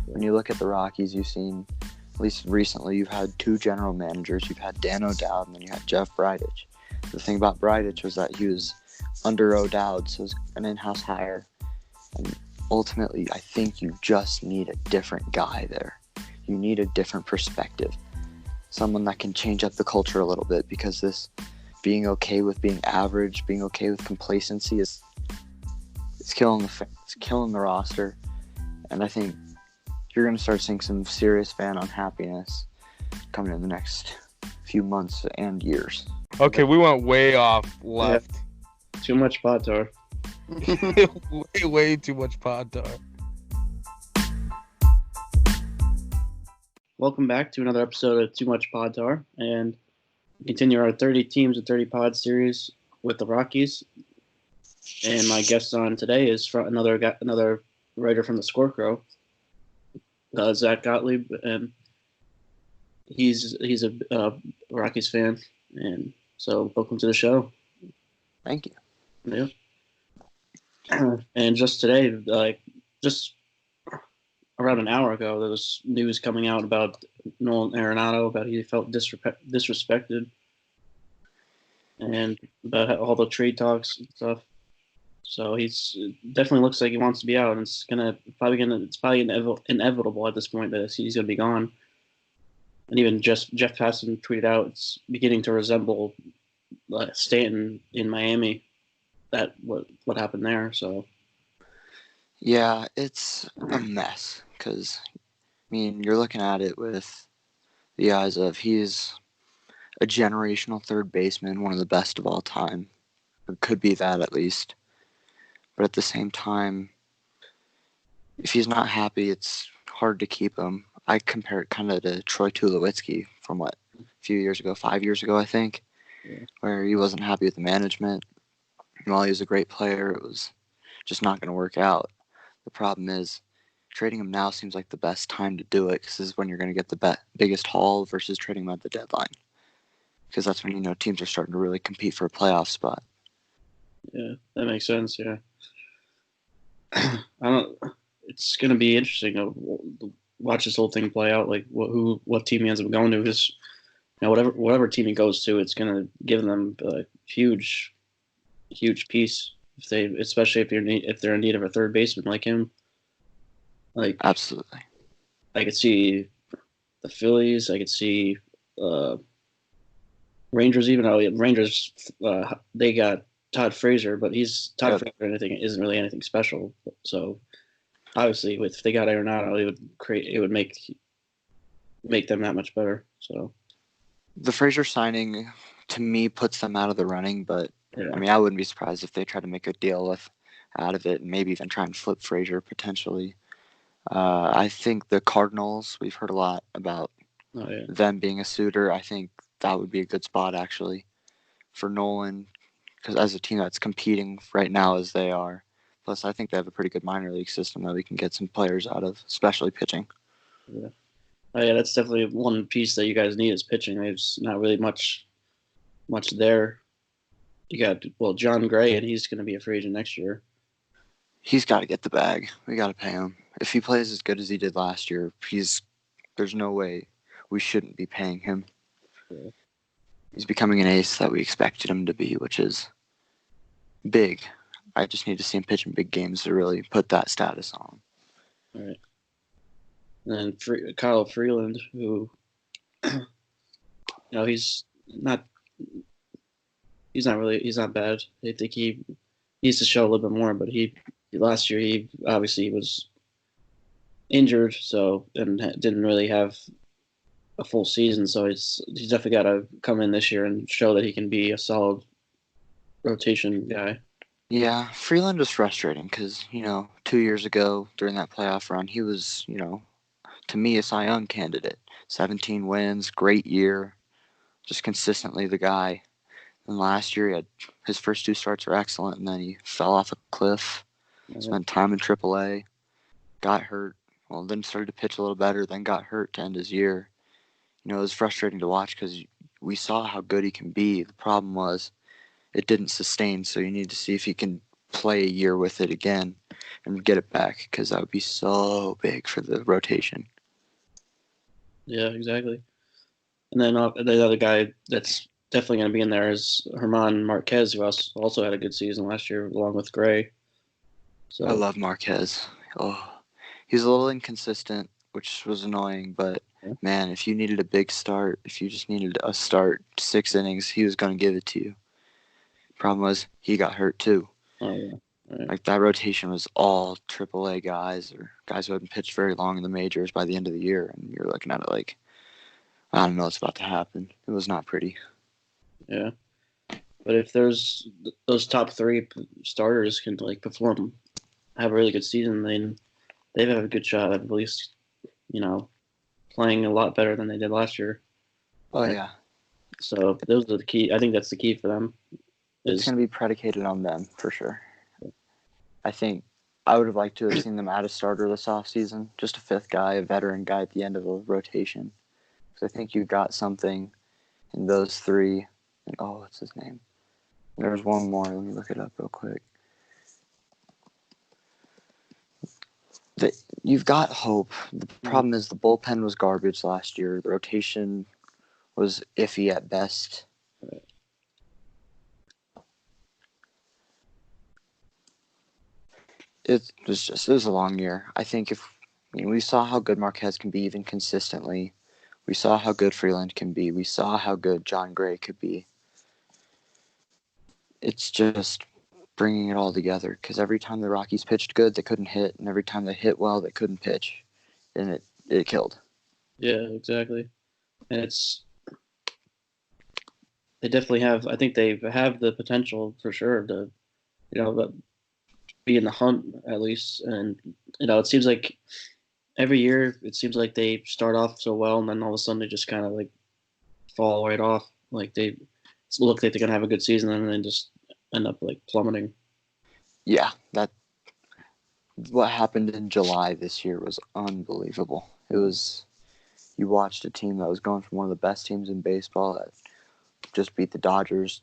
when you look at the Rockies, you've seen, at least recently, you've had two general managers. You've had Dan O'Dowd, and then you had Jeff Bridich. The thing about Bridich was that he was under O'Dowd, so it was an in-house hire. And ultimately, I think you just need a different guy there. You need a different perspective. Someone that can change up the culture a little bit, because this being okay with being average, being okay with complacency it's killing the roster. And I think you're going to start seeing some serious fan unhappiness coming in the next few months and years. Okay, we went way off left. Yeah. Too much pod tar. way too much pod tar. Welcome back to another episode of Too Much Pod Tar, and continue our 30 teams and 30 pod series with the Rockies. And my guest on today is from another writer from the Squircrow, Zach Gotlieb, and he's a Rockies fan, and so welcome to the show. Thank you. Yeah. And just today, just around an hour ago, there was news coming out about Nolan Arenado, about he felt disrespected, and about all the trade talks and stuff. So it definitely looks like he wants to be out, and it's probably inevitable at this point that he's gonna be gone. And even Jeff Passan tweeted out, it's beginning to resemble Stanton in Miami. That what happened there. So yeah, it's a mess, because you're looking at it with the eyes of he's a generational third baseman, one of the best of all time. It could be that at least. But at the same time, if he's not happy, it's hard to keep him. I compare it kind of to Troy Tulowitzki from a few years ago, 5 years ago, I think, where he wasn't happy with the management. And while he was a great player, it was just not going to work out. The problem is trading him now seems like the best time to do it, because this is when you're going to get the biggest haul versus trading him at the deadline, because that's when teams are starting to really compete for a playoff spot. Yeah, that makes sense. Yeah. It's going to be interesting to watch this whole thing play out. Like what team he ends up going to, because whatever team he goes to, it's going to give them a huge piece. Especially if they're in need of a third baseman like him. Like absolutely, I could see the Phillies. I could see Rangers. Even though Rangers, they got Todd Frazier, but Frazier isn't really anything special. So obviously, if they got Arenado, it would make them that much better. So the Frazier signing to me puts them out of the running, but yeah. I wouldn't be surprised if they try to make a deal out of it, and maybe even try and flip Frazier potentially. I think the Cardinals, we've heard a lot about them being a suitor. I think that would be a good spot actually for Nolan, because as a team that's competing right now as they are. Plus, I think they have a pretty good minor league system that we can get some players out of, especially pitching. Yeah. That's definitely one piece that you guys need is pitching. There's not really much there. You got, John Gray, and he's going to be a free agent next year. He's got to get the bag. We got to pay him. If he plays as good as he did last year, there's no way we shouldn't be paying him. Yeah. He's becoming an ace that we expected him to be, which is big. I just need to see him pitch in big games to really put that status on him. All right. And then Kyle Freeland, who, he's not bad. I think he needs to show a little bit more, but last year he obviously was injured, and didn't really have a full season. So he's definitely got to come in this year and show that he can be a solid rotation guy. Yeah, Freeland was frustrating because, 2 years ago during that playoff run, he was, to me, a Cy Young candidate. 17 wins, great year, just consistently the guy. And last year, his first 2 starts were excellent, and then he fell off a cliff, spent time in AAA, got hurt, then started to pitch a little better, then got hurt to end his year. It was frustrating to watch because we saw how good he can be. The problem was it didn't sustain, so you need to see if he can play a year with it again and get it back, because that would be so big for the rotation. Yeah, exactly. And then the other guy that's definitely going to be in there is Herman Marquez, who also had a good season last year along with Gray. So I love Marquez. Oh, he's a little inconsistent, which was annoying, but man, if you needed a big start, if you just needed a start 6 innings, he was going to give it to you. Problem was, he got hurt too. Oh yeah. Right. Like, that rotation was all AAA guys, or guys who hadn't pitched very long in the majors by the end of the year, and you're looking at it like, I don't know what's about to happen. It was not pretty. Yeah. But if there's those top three starters can like perform, have a really good season, then they have a good shot at least, playing a lot better than they did last year. Oh, yeah. So those are the key. I think that's the key for them. It's going to be predicated on them, for sure. I think I would have liked to have seen them add a starter this offseason, just a fifth guy, a veteran guy at the end of a rotation. Because I think you got something in those three. And, what's his name? There's one more. Let me look it up real quick. You've got hope. The problem is the bullpen was garbage last year. The rotation was iffy at best. It was a long year. I think we saw how good Marquez can be even consistently. We saw how good Freeland can be. We saw how good John Gray could be. It's just bringing it all together, because every time the Rockies pitched good, they couldn't hit, and every time they hit well, they couldn't pitch, and it killed. Yeah, exactly. And they definitely have. I think they have the potential for sure to, be in the hunt at least. And it seems like every year it seems like they start off so well, and then all of a sudden they just kind of like fall right off. Like they look like they're gonna have a good season, and then just end up like plummeting. Yeah, what happened in July this year was unbelievable. It was, you watched a team that was going from one of the best teams in baseball that just beat the Dodgers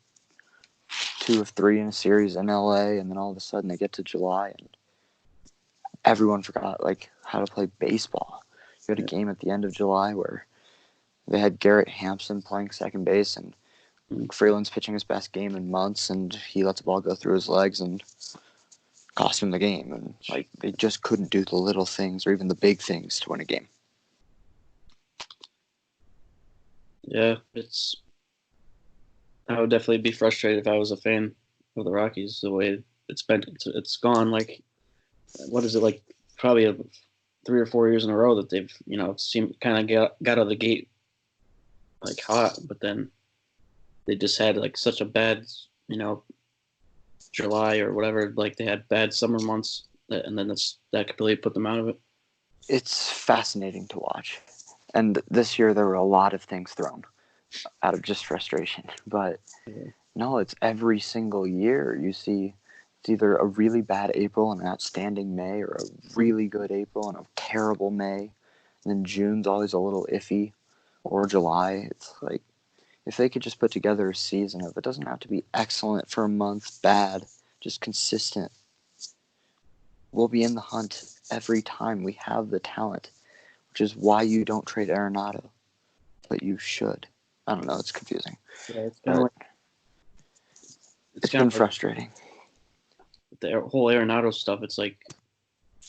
2 of 3 in a series in LA, and then all of a sudden they get to July and everyone forgot how to play baseball. You had a game at the end of July where they had Garrett Hampson playing second base, and Freeland's pitching his best game in months, and he lets the ball go through his legs and cost him the game. And they just couldn't do the little things or even the big things to win a game. Yeah, I would definitely be frustrated if I was a fan of the Rockies. The way it's gone. Like, what is it like? Probably 3 or 4 years in a row that they've seemed kind of got out of the gate like hot, but then they just had like such a bad July or whatever. Like they had bad summer months, and then that completely put them out of it. It's fascinating to watch. And this year there were a lot of things thrown out of just frustration. But no, it's every single year you see it's either a really bad April and an outstanding May, or a really good April and a terrible May. And then June's always a little iffy, or July. It's like, if they could just put together a season of it, doesn't have to be excellent for a month, bad, just consistent. We'll be in the hunt every time. We have the talent, which is why you don't trade Arenado, but you should. I don't know. It's confusing. Yeah, it's kind of like it's been frustrating. The whole Arenado stuff. It's like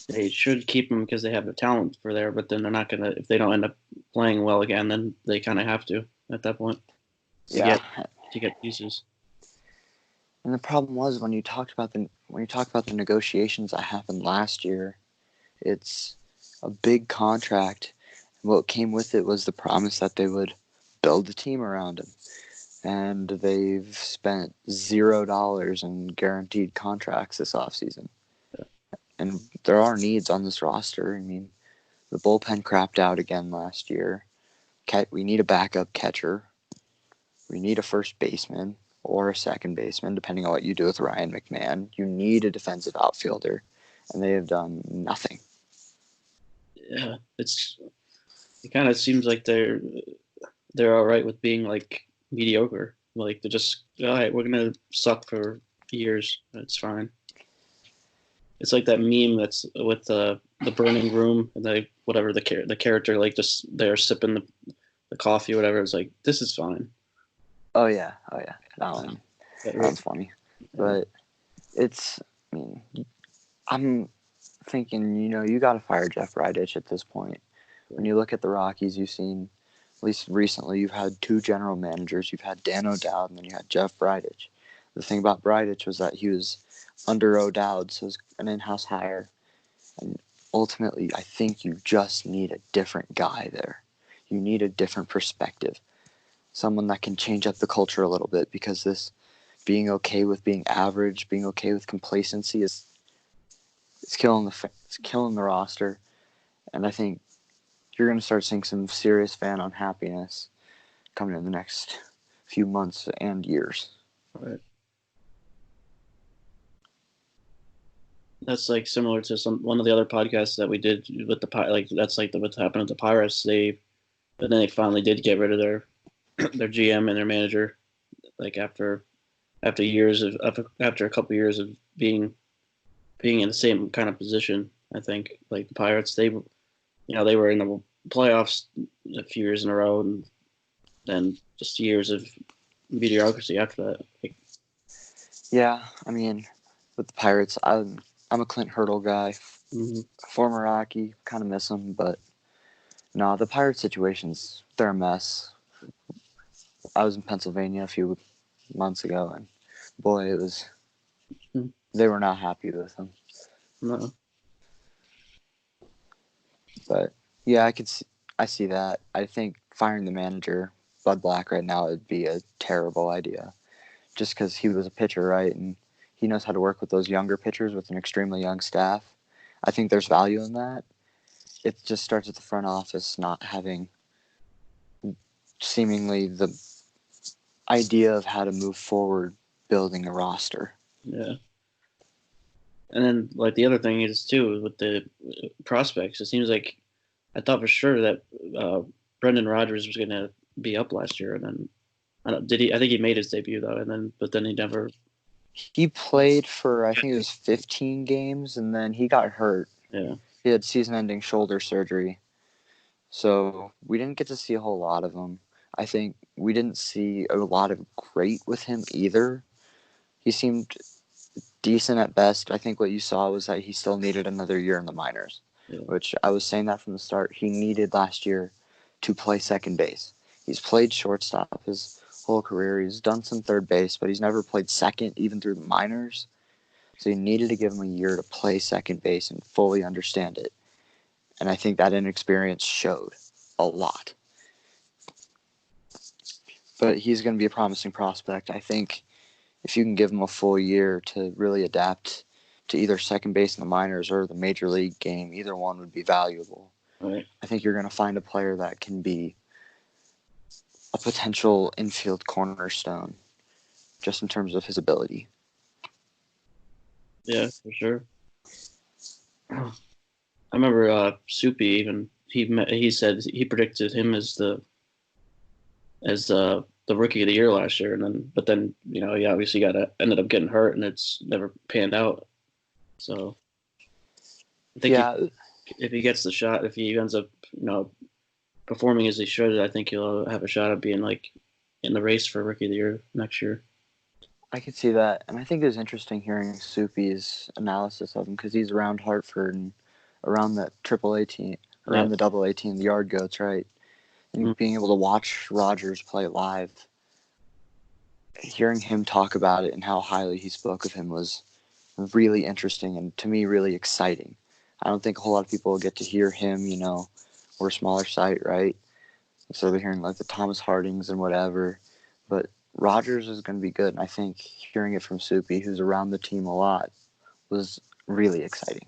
they should keep him because they have the talent for there, but then they're not gonna. If they don't end up playing well again, then they kind of have to at that point. To get pieces. And the problem was when you talk about the negotiations that happened last year, it's a big contract. And what came with it was the promise that they would build a team around him. And they've spent $0 in guaranteed contracts this offseason. And there are needs on this roster. I mean, the bullpen crapped out again last year. We need a backup catcher. We need a first baseman or a second baseman, depending on what you do with Ryan McMahon. You need a defensive outfielder, and they have done nothing. Yeah, it kind of seems like they're all right with being like mediocre. Like they're just all right. We're gonna suck for years. That's fine. It's like that meme that's with the burning room and the character like just they're sipping the coffee or whatever. It's like this is fine. Oh yeah, that one. That That one's funny, but it's. I mean, I'm thinking, you got to fire Jeff Bridich at this point. When you look at the Rockies, you've seen, at least recently, you've had two general managers. You've had Dan O'Dowd, and then you had Jeff Bridich. The thing about Bridich was that he was under O'Dowd, so it was an in-house hire. And ultimately, I think you just need a different guy there. You need a different perspective. Someone that can change up the culture a little bit, because this being okay with being average, being okay with complacency it's killing the roster. And I think you're going to start seeing some serious fan unhappiness coming in the next few months and years. Right. That's like similar to one of the other podcasts that we did with that's like what happened with the Pirates. But then they finally did get rid of their GM and their manager, like after years after a couple years of being in the same kind of position. I think like the Pirates, they were in the playoffs a few years in a row, and then just years of mediocrity after that. Yeah, I mean, with the Pirates, I'm a Clint Hurdle guy, former Rocky, kind of miss him, but no, the Pirates situations, they're a mess. I was in Pennsylvania a few months ago, and boy, they were not happy with him. No. But yeah, I see that. I think firing the manager, Bud Black, right now would be a terrible idea, just because he was a pitcher, right, and he knows how to work with those younger pitchers with an extremely young staff. I think there's value in that. It just starts at the front office not having seemingly the idea of how to move forward building a roster. Yeah. And then, like, the other thing is, too, with the prospects, it seems like I thought for sure that Brendan Rodgers was going to be up last year. And then, I think he made his debut, though. But then he never. He played for, I think it was 15 games, and then he got hurt. Yeah. He had season-ending shoulder surgery. So we didn't get to see a whole lot of him. I think we didn't see a lot of great with him either. He seemed decent at best. I think what you saw was that he still needed another year in the minors, which I was saying that from the start. He needed last year to play second base. He's played shortstop his whole career. He's done some third base, but he's never played second, even through the minors. So you needed to give him a year to play second base and fully understand it. And I think that inexperience showed a lot. But he's going to be a promising prospect. I think if you can give him a full year to really adapt to either second base in the minors or the major league game, either one would be valuable. Right. I think you're going to find a player that can be a potential infield cornerstone just in terms of his ability. Yeah, for sure. I remember Soupy even he said he predicted him as the rookie of the year last year, but then he obviously ended up getting hurt, and it's never panned out. So I think if he gets the shot, if he ends up performing as he should, I think he'll have a shot at being like in the race for rookie of the year next year. I could see that, and I think it was interesting hearing Soupy's analysis of him because he's around Hartford and around the AAA team, around the AA team, the Yard Goats, right? And being able to watch Rodgers play live, hearing him talk about it and how highly he spoke of him was really interesting and to me really exciting. I don't think a whole lot of people will get to hear him, we're a smaller site, right? So they're hearing like the Thomas Hardings and whatever, but Rodgers is going to be good, and I think hearing it from Soupy, who's around the team a lot, was really exciting.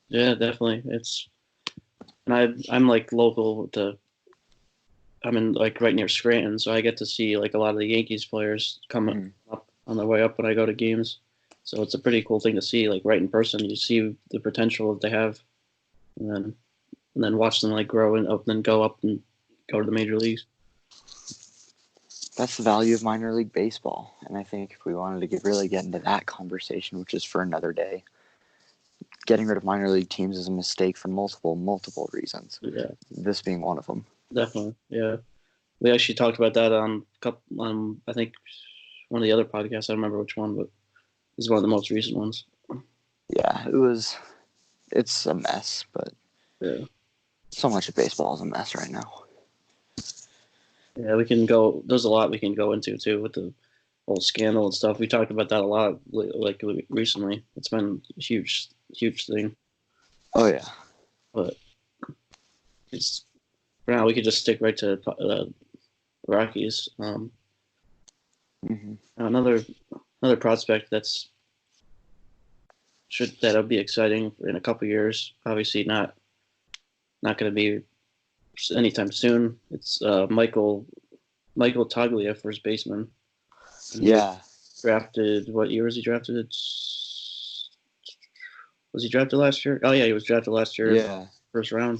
Yeah, definitely. And I'm like local I'm in like right near Scranton, so I get to see like a lot of the Yankees players come up on their way up when I go to games. So it's a pretty cool thing to see, like right in person. You see the potential that they have, and then watch them like grow and then go up and go to the major leagues. That's the value of minor league baseball, and I think if we wanted to really get into that conversation, which is for another day, getting rid of minor league teams is a mistake for multiple reasons. Yeah, This being one of them. definitely. Yeah, we actually talked about that on I think one of the other podcasts. I don't remember which one, but this is one of the most recent ones. Yeah, it's a mess, but Yeah, so much of baseball is a mess right now. yeah, we can go. There's a lot we can go into too with the whole scandal and stuff. We talked about that a lot, like recently. It's been a huge thing. Oh yeah. But it's for now we could just stick right to Rockies. Mm-hmm. Another prospect that'll be exciting in a couple years. Obviously not going to be anytime soon. It's Michael Toglia, first baseman. Yeah. Drafted. What year was he drafted? Was he drafted last year? Oh yeah, he was drafted last year. Yeah. First round.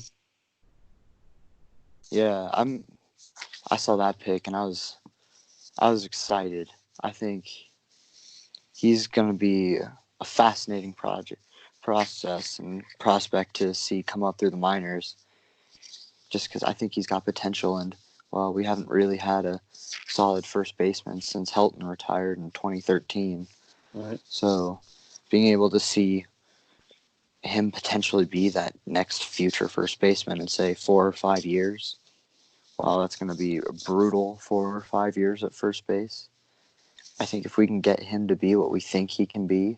Yeah. I saw that pick and I was excited. I think he's gonna be a fascinating process and prospect to see come up through the minors. Just because I think he's got potential, and well, we haven't really had a solid first baseman since Helton retired in 2013. Right. So, being able to see him potentially be that next future first baseman in say 4 or 5 years, well, that's going to be a brutal 4 or 5 years at first base. I think if we can get him to be what we think he can be,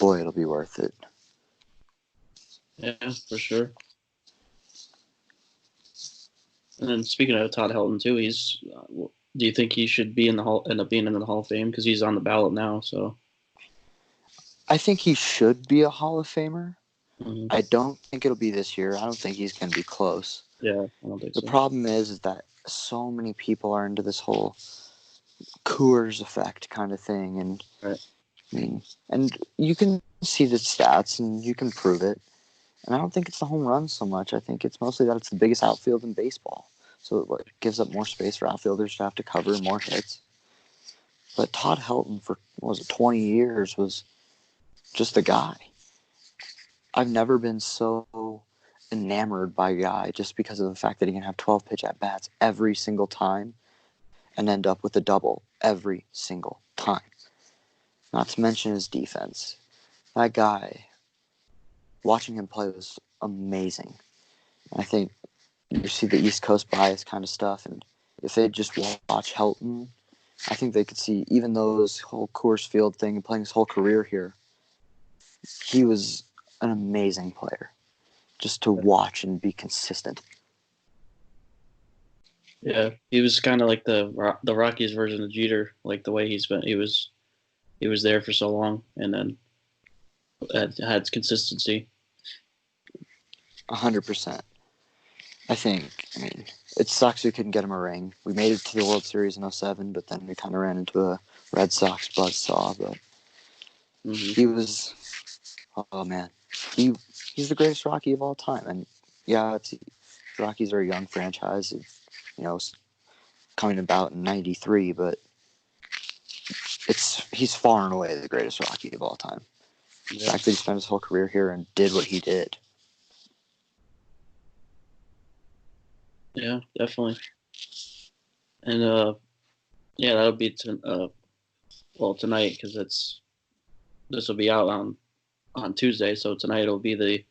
boy, it'll be worth it. Yeah, for sure. And then speaking of Todd Helton too, he's. Do you think he should be end up being in the Hall of Fame because he's on the ballot now? So I think he should be a Hall of Famer. mm-hmm. I don't think it'll be this year. I don't think he's going to be close. Yeah, I don't think The so. problem is that so many people are into this whole Coors effect kind of thing, and right. I mean, and you can see the stats and you can prove it. And I don't think it's the home runs so much. I think it's mostly that it's the biggest outfield in baseball, so it gives up more space for outfielders to have to cover more hits. But Todd Helton for 20 years was just a guy. I've never been so enamored by a guy just because of the fact that he can have 12 pitch at bats every single time and end up with a double every single time. Not to mention his defense. That guy, watching him play was amazing. I think you see the East Coast bias kind of stuff, and if they just watch Helton, I think they could see, even though his whole Coors Field thing and playing his whole career here, he was an amazing player just to watch and be consistent. Yeah, he was kind of like the Rockies version of Jeter, like the way he was there for so long, and then had consistency. 100%. I mean, it sucks we couldn't get him a ring. We made it to the World Series in 2007, but then we kind of ran into a Red Sox buzzsaw. But he was, oh man, he's the greatest Rocky of all time. And yeah, Rockies are a young franchise, coming about in '93, but he's far and away the greatest Rocky of all time. Yeah. The fact that he spent his whole career here and did what he did. Yeah, definitely. And yeah, that'll be tonight because this will be out on Tuesday. So tonight it'll be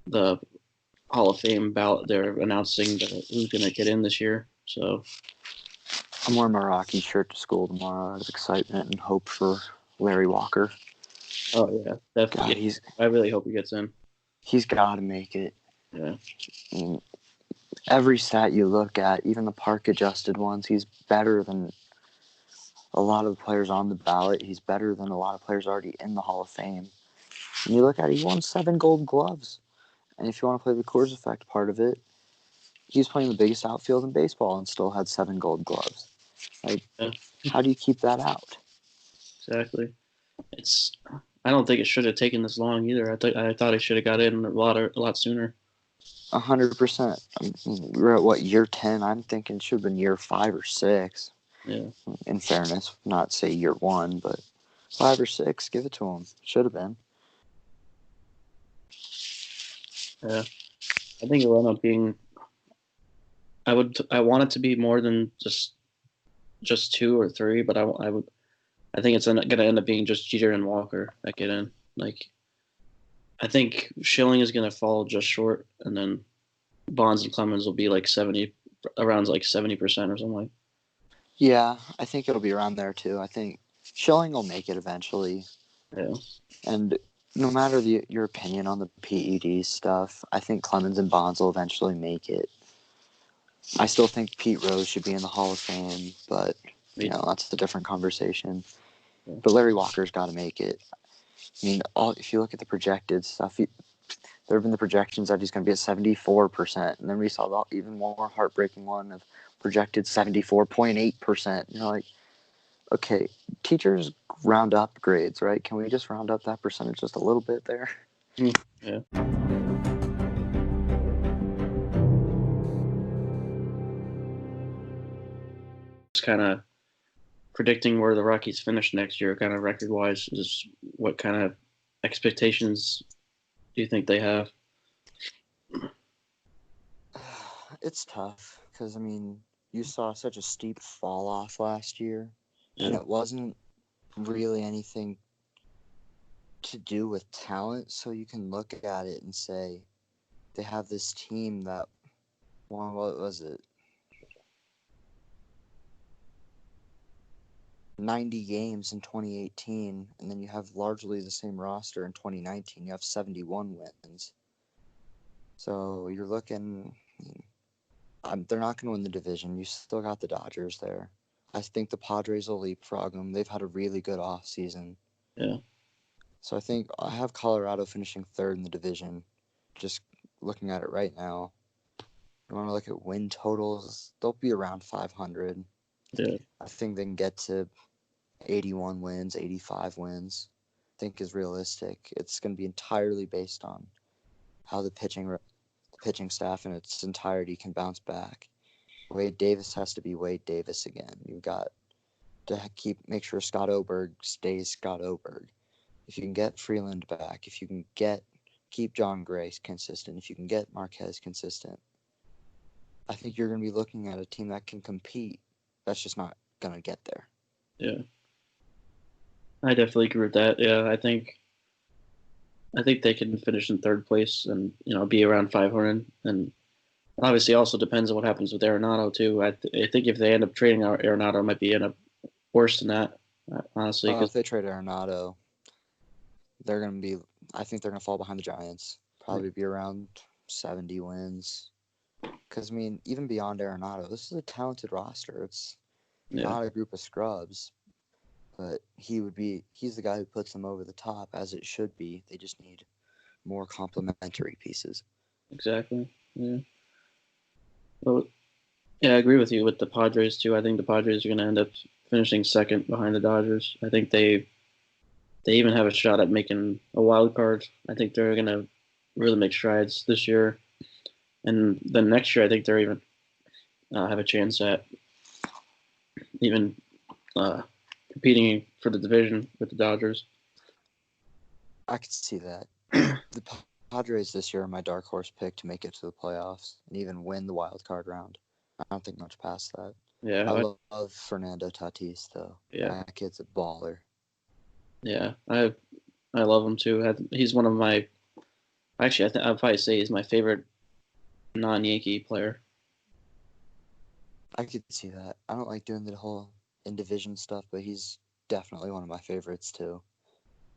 the Hall of Fame ballot. They're announcing who's going to get in this year. So I'm wearing my Rocky shirt to school tomorrow out of excitement and hope for Larry Walker. Oh yeah, definitely. God, I really hope he gets in. He's got to make it. Yeah. I mean, every stat you look at, even the park-adjusted ones, he's better than a lot of the players on the ballot. He's better than a lot of players already in the Hall of Fame. And you look at it, he won 7 Gold Gloves. And if you want to play the Coors effect part of it, he's playing the biggest outfield in baseball and still had 7 Gold Gloves. How do you keep that out? Exactly. I don't think it should have taken this long either. I thought it should have got in a lot sooner. 100%. We're at year 10? I'm thinking it should have been year 5 or 6. Yeah. In fairness, not say year 1, but 5 or 6. Give it to him. Should have been. Yeah, I think it will end up being. I want it to be more than just 2 or 3, but I think it's going to end up being just Jeter and Walker that get in. Like, I think Schilling is going to fall just short, and then Bonds and Clemens will be like 70, around like 70% or something like. Yeah, I think it'll be around there too. I think Schilling will make it eventually. Yeah. And no matter your opinion on the PED stuff, I think Clemens and Bonds will eventually make it. I still think Pete Rose should be in the Hall of Fame, but that's a different conversation. Yeah. But Larry Walker's got to make it. I mean, if you look at the projected stuff, there have been the projections that he's going to be at 74%, and then we saw the even more heartbreaking one of projected 74.8%. You're like, okay, teachers round up grades, right? Can we just round up that percentage just a little bit there? Yeah. It's kind of predicting where the Rockies finish next year, kind of record wise, is what kind of expectations do you think they have? It's tough because, I mean, you saw such a steep fall off last year, and Yeah. it wasn't really anything to do with talent. So you can look at it and say they have this team that won, what was it, 90 games in 2018, and then you have largely the same roster in 2019. You have 71 wins. So you're looking. They're not going to win the division. You still got the Dodgers there. I think the Padres will leapfrog them. They've had a really good offseason. Yeah. So I think I have Colorado finishing third in the division. Just looking at it right now. You want to look at win totals, they'll be around 500. Yeah. I think they can get to 81 wins, 85 wins. I think is realistic. It's going to be entirely based on how the pitching staff in its entirety can bounce back. Wade Davis has to be Wade Davis again. You've got to make sure Scott Oberg stays Scott Oberg. If you can get Freeland back, if you can keep John Gray consistent, if you can get Marquez consistent, I think you're going to be looking at a team that can compete. That's just not going to get there. Yeah. I definitely agree with that. Yeah, I think they can finish in third place and be around 500. And obviously, also depends on what happens with Arenado too. I think if they end up trading Arenado, it might be end up worse than that. Honestly, If they trade Arenado, they're going to be. I think they're going to fall behind the Giants. Probably be around 70 wins. Because I mean, even beyond Arenado, this is a talented roster. It's not a group of scrubs. But he's the guy who puts them over the top, as it should be. They just need more complementary pieces. Exactly. Yeah. Well, yeah, I agree with you with the Padres too. I think the Padres are going to end up finishing second behind the Dodgers. I think they even have a shot at making a wild card. I think they're going to really make strides this year, and then next year I think they're even have a chance at even competing for the division with the Dodgers. I could see that. The Padres this year are my dark horse pick to make it to the playoffs and even win the wild card round. I don't think much past that. Yeah, I love Fernando Tatis though. Yeah, that kid's a baller. Yeah, I love him too. He's one of my actually I'd probably say he's my favorite non-Yankee player. I could see that. I don't like doing the whole in division stuff, but he's definitely one of my favorites too.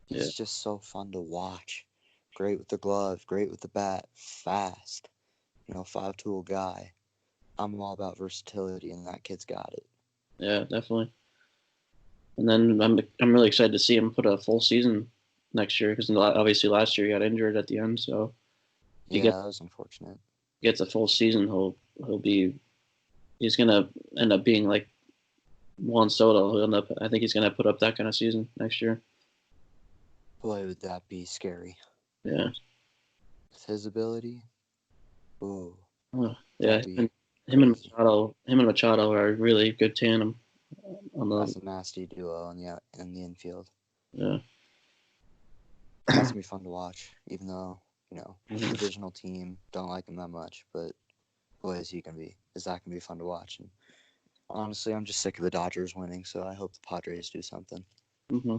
He's just so fun to watch. Great with the glove, great with the bat, fast. 5-tool guy. I'm all about versatility, and that kid's got it. Yeah, definitely. And then I'm really excited to see him put a full season next year because obviously last year he got injured at the end. So that was unfortunate. Gets a full season, he's gonna end up being like Juan Soto. I think he's gonna put up that kind of season next year. Boy, would that be scary. Yeah. With his ability. Ooh. Yeah. Him and Machado are a really good tandem. That's a nasty duo in the infield. Yeah. That's gonna be fun to watch, even though divisional team. Don't like him that much, but boy, is that going to be fun to watch. And honestly, I'm just sick of the Dodgers winning, so I hope the Padres do something. Mm-hmm.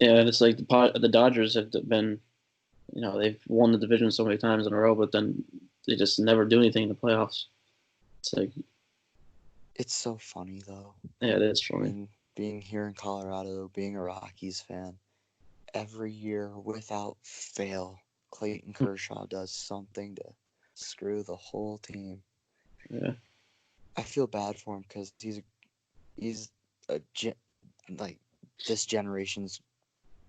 Yeah, and it's like the Dodgers have been, they've won the division so many times in a row, but then they just never do anything in the playoffs. It's like, it's so funny though. Yeah, it is funny. I mean, being here in Colorado, being a Rockies fan, every year without fail, Clayton Kershaw does something to screw the whole team. Yeah, I feel bad for him because he's like this generation's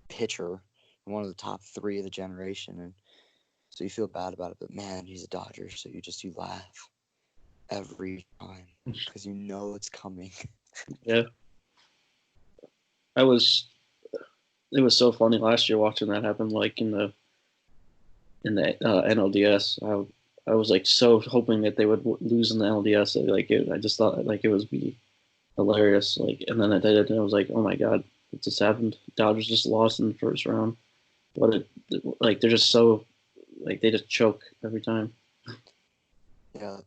pitcher, one of the top 3 of the generation, and so you feel bad about it. But man, he's a Dodger, so you laugh every time because you know it's coming. yeah. It was so funny last year watching that happen. Like in the NLDS, I was like so hoping that they would lose in the LDS. I just thought like it would be hilarious. Like, and then they did, and I was like, oh my god, it just happened. Dodgers just lost in the first round. They're just so like they just choke every time. Yeah,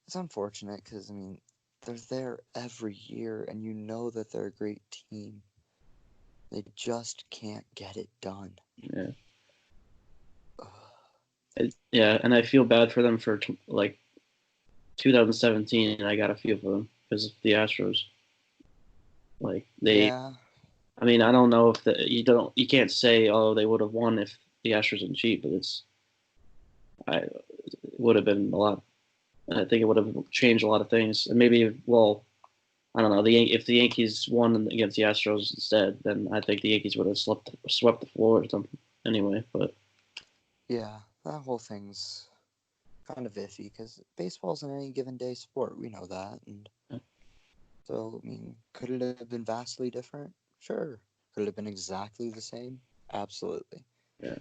it's unfortunate because I mean they're there every year, and you know that they're a great team. They just can't get it done. Yeah. Yeah, and I feel bad for them for like 2017, and I got to feel for them because of the Astros. Like Yeah, I mean, I don't know if you can't say they would have won if the Astros didn't cheat, but it would have been a lot. I think it would have changed a lot of things, and maybe I don't know if the Yankees won against the Astros instead, then I think the Yankees would have swept the floor or something. Anyway, but yeah, that whole thing's kind of iffy because baseball's an any given day sport. We know that, and so I mean, could it have been vastly different? Sure. Could it have been exactly the same? Absolutely. yeah.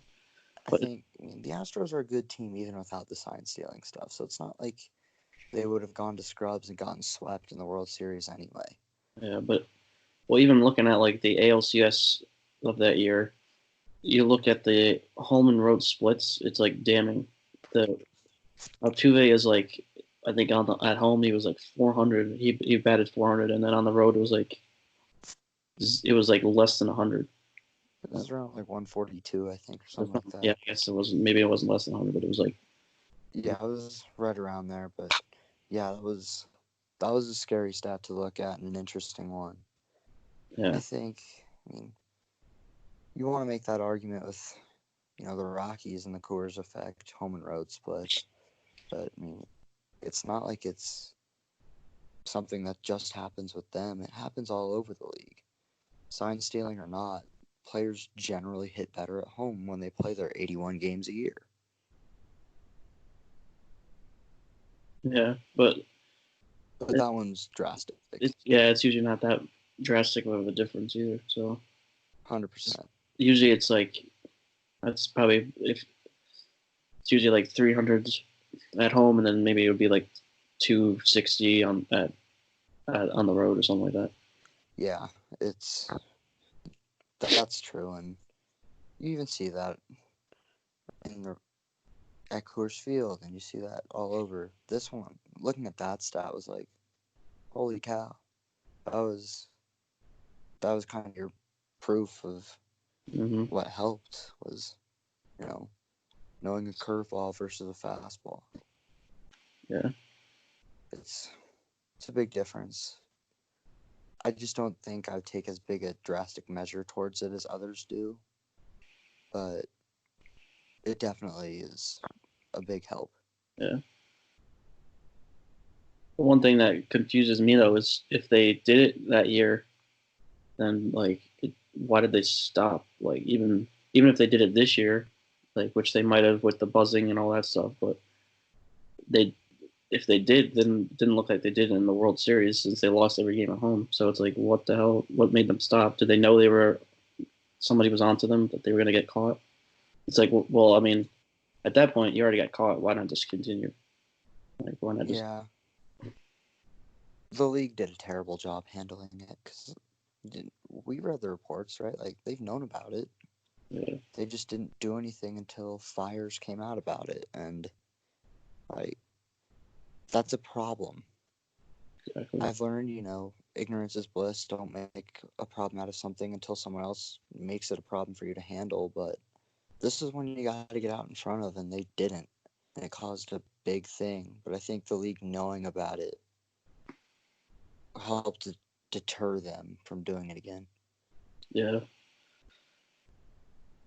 I mean, the Astros are a good team even without the sign stealing stuff. So it's not like they would have gone to scrubs and gotten swept in the World Series anyway. Yeah, but even looking at like the ALCS of that year, you look at the home and road splits, it's like damning. The Altuve is like, I think at home he was like 400. He batted 400, and then on the road it was like less than 100. It was around like 142, I think, or something like that. Yeah, I guess it wasn't. Maybe it wasn't less than 100, but it was like. Yeah, it was right around there, but yeah, that was a scary stat to look at and an interesting one. Yeah. I mean, you want to make that argument with, the Rockies and the Coors effect, home and road splits, but I mean, it's not like it's something that just happens with them. It happens all over the league. Sign stealing or not, players generally hit better at home when they play their 81 games a year. Yeah, but that one's drastic. It's usually not that drastic of a difference either. So 100%. Usually it's like that's probably if it's usually like 300s at home, and then maybe it would be like 260 on the road or something like that. Yeah, that's true, and you even see that at Coors Field, and you see that all over. This one, looking at that stat, was like, holy cow, that was kind of your proof of what helped was, knowing a curveball versus a fastball. Yeah, it's a big difference. I just don't think I would take as big a drastic measure towards it as others do, but it definitely is a big help. Yeah. The one thing that confuses me though is if they did it that year, then why did they stop? Like even if they did it this year, like which they might have with the buzzing and all that stuff, but if they did, then it didn't look like they did in the World Series since they lost every game at home. So it's like, what the hell? What made them stop? Did they know somebody was onto them, that they were going to get caught? It's like, well, I mean, at that point, you already got caught. Why not just continue? Like, why not just? Yeah. The league did a terrible job handling it because we read the reports, right? Like, they've known about it. Yeah. They just didn't do anything until fires came out about it, and like that's a problem. Exactly. I've learned, ignorance is bliss. Don't make a problem out of something until someone else makes it a problem for you to handle. But this is when you got to get out in front of, and they didn't, and it caused a big thing. But I think the league knowing about it helped to deter them from doing it again. Yeah.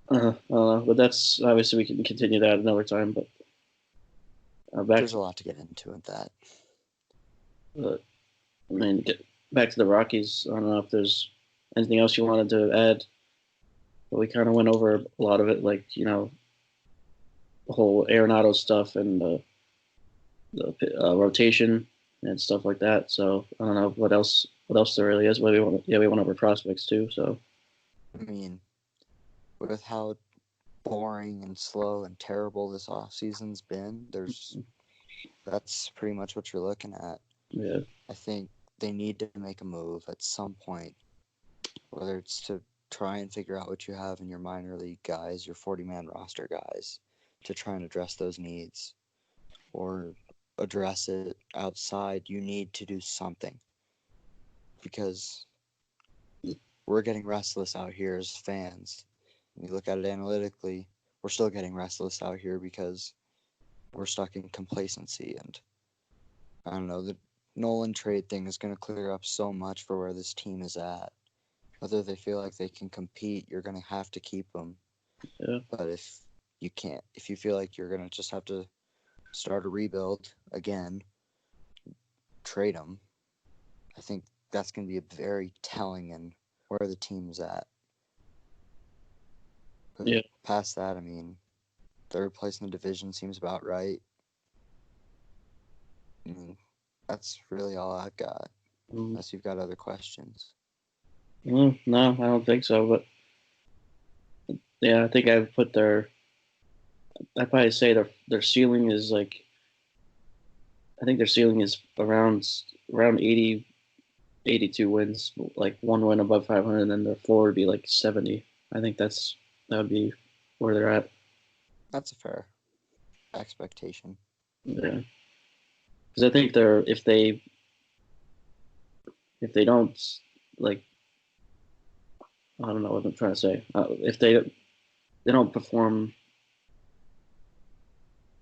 I don't know, but that's obviously we can continue that another time. But There's a lot to get into with that. Get back to the Rockies. I don't know if there's anything else you wanted to add, but we kind of went over a lot of it, like the whole Arenado stuff and the rotation and stuff like that. So I don't know what else there really is. But we went over prospects too. So I mean, with how boring and slow and terrible this off season's been, that's pretty much what you're looking at. yeah, I think they need to make a move at some point, whether it's to try and figure out what you have in your minor league guys, your 40-man roster guys, to try and address those needs, or address it outside. You need to do something, because we're getting restless out here as fans. When you look at it analytically, we're still getting restless out here because we're stuck in complacency. And I don't know, the Nolan trade thing is going to clear up so much for where this team is at. Whether they feel like they can compete, you're going to have to keep them. yeah, But if you can't, if you feel like you're going to just have to start a rebuild again, trade them, I think that's going to be very telling in where the team's at. But yeah. past that, I mean, third place in the division seems about right. I mean, that's really all I've got, unless you've got other questions. No, I don't think so. But yeah, I think I'd probably say their ceiling is like, I think their ceiling is around 80, 82 wins, like one win above 500, and then their floor would be like 70. I think that would be where they're at. That's a fair expectation. Yeah, because I think if they don't, like, I don't know what I'm trying to say. If they don't perform,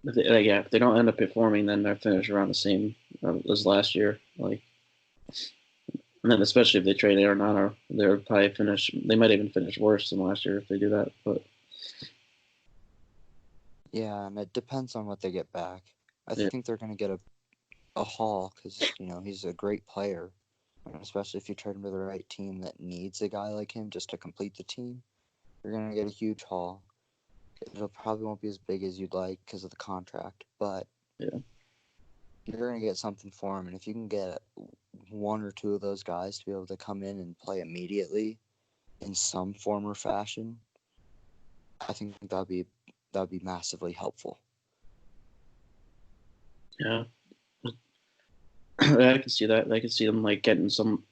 if they don't end up performing, then they're finished around the same as last year. Like, and then especially if they trade Arenado, they're probably finish. They might even finish worse than last year if they do that. But yeah, and it depends on what they get back. I yeah, think they're going to get a haul because he's a great player, and especially if you trade him to the right team that needs a guy like him just to complete the team, you're going to get a huge haul. It'll probably won't be as big as you'd like because of the contract, but yeah, you're going to get something for him. And if you can get one or two of those guys to be able to come in and play immediately in some form or fashion, I think that'd be massively helpful. yeah. I can see that. I can see them like getting some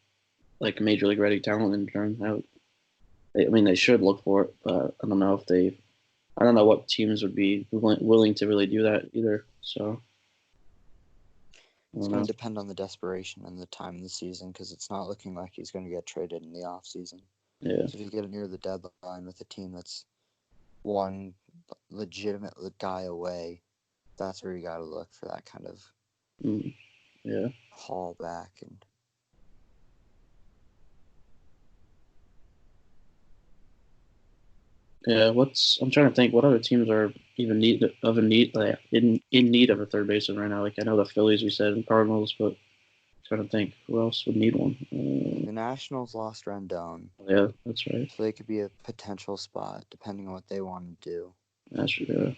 like major league ready talent in turn. I mean, they should look for it, but I don't know if they. I don't know what teams would be willing to really do that either. So It's going to depend on the desperation and the time of the season because it's not looking like he's going to get traded in the off season. Yeah. So if you get near the deadline with a team that's one legitimate guy away, that's where you got to look for that kind of haul back. And yeah, I'm trying to think what other teams are even in need of a third baseman right now. Like I know the Phillies, we said, and Cardinals, but I'm trying to think who else would need one. the Nationals lost Rendon. Yeah, that's right. So they could be a potential spot depending on what they want to do. That's true.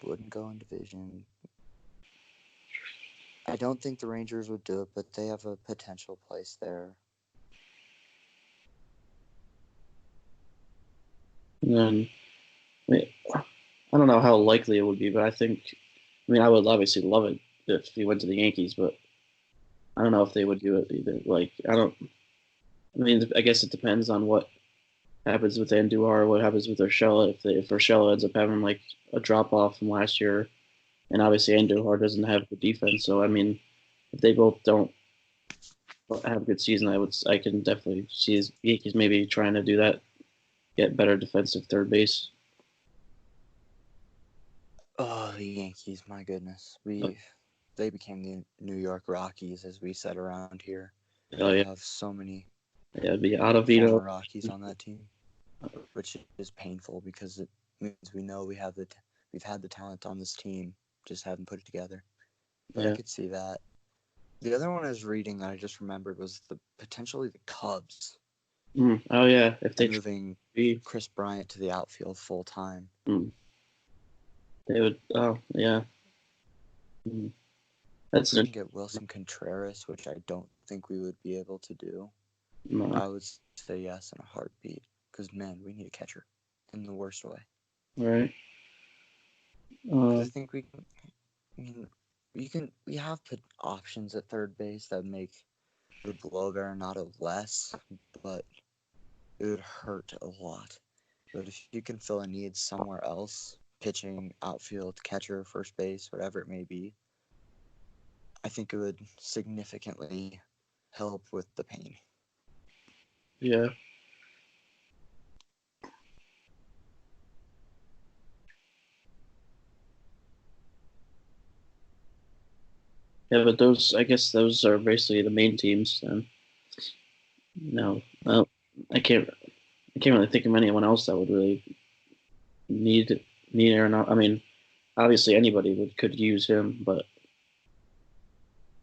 Wouldn't go in division. I don't think the Rangers would do it, but they have a potential place there. And then, I don't know how likely it would be, but I would obviously love it if he went to the Yankees, but I don't know if they would do it either. Like, I don't. I mean, I guess it depends on what happens with Andujar, what happens with Urshela. If Urshela ends up having like a drop off from last year, and obviously Andujar doesn't have the defense, so I mean, if they both don't have a good season, I can definitely see his Yankees maybe trying to do that, get better defensive third base. Oh, the Yankees, my goodness. They became the New York Rockies, as we said around here. Oh We yeah, have so many yeah, it'd be former Ottavino. Rockies on that team, which is painful because it means we know we've had the talent on this team, just haven't put it together. But I Yeah. could see that. The other one I was reading that I just remembered was potentially the Cubs Oh yeah, if they moving be, Chris Bryant to the outfield full time. they would. Oh yeah. Mm. If That's we can get Wilson Contreras, which I don't think we would be able to do, no, I would say yes in a heartbeat. Because, man, we need a catcher in the worst way. right. Because I think we can. I mean, we have put options at third base that make the blow of Arenado less, but it would hurt a lot. But if you can fill a need somewhere else, pitching, outfield, catcher, first base, whatever it may be, I think it would significantly help with the pain. Yeah. Yeah, but I guess those are basically the main teams. Then, no, well, I can't, I can't really think of anyone else that would really need Arenado. I mean, obviously anybody could use him, but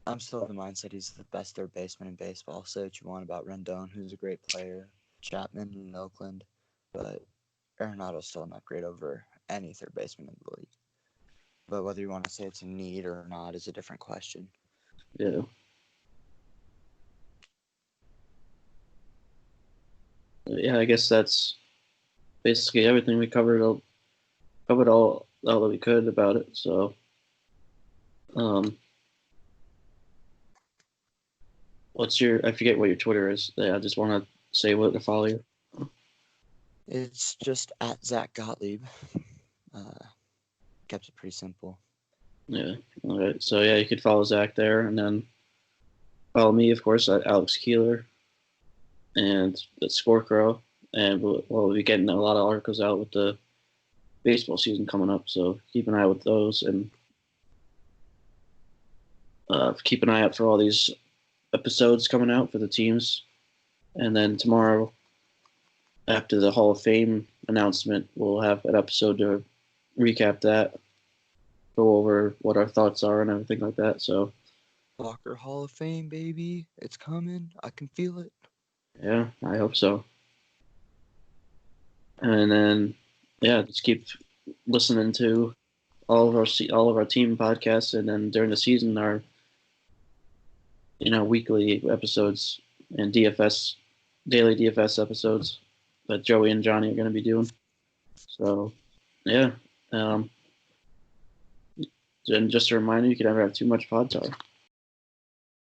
I'm still of the mindset he's the best third baseman in baseball. Say what you want about Rendon, who's a great player, Chapman in Oakland, but Arenado's still not great over any third baseman in the league. But whether you want to say it's a need or not is a different question. yeah. Yeah, I guess that's basically everything we covered all that we could about it. So, um, I forget what your Twitter is. I just want to say what to follow you. It's just at Zach Gotlieb. Kept it pretty simple. Yeah. All right. So yeah, you could follow Zach there, and then follow me, of course, at Alex Keeler and the Scorecrow, and we'll be getting a lot of articles out with the baseball season coming up. So keep an eye out with those, and keep an eye out for all these episodes coming out for the teams. And then tomorrow, after the Hall of Fame announcement, we'll have an episode to recap that, go over what our thoughts are and everything like that. So Walker Hall of Fame, baby. It's coming. I can feel it. yeah, I hope so. And then yeah, just keep listening to all of our team podcasts, and then during the season, our weekly episodes and DFS daily DFS episodes that Joey and Johnny are going to be doing. So yeah, and just a reminder, you can never have too much pod talk.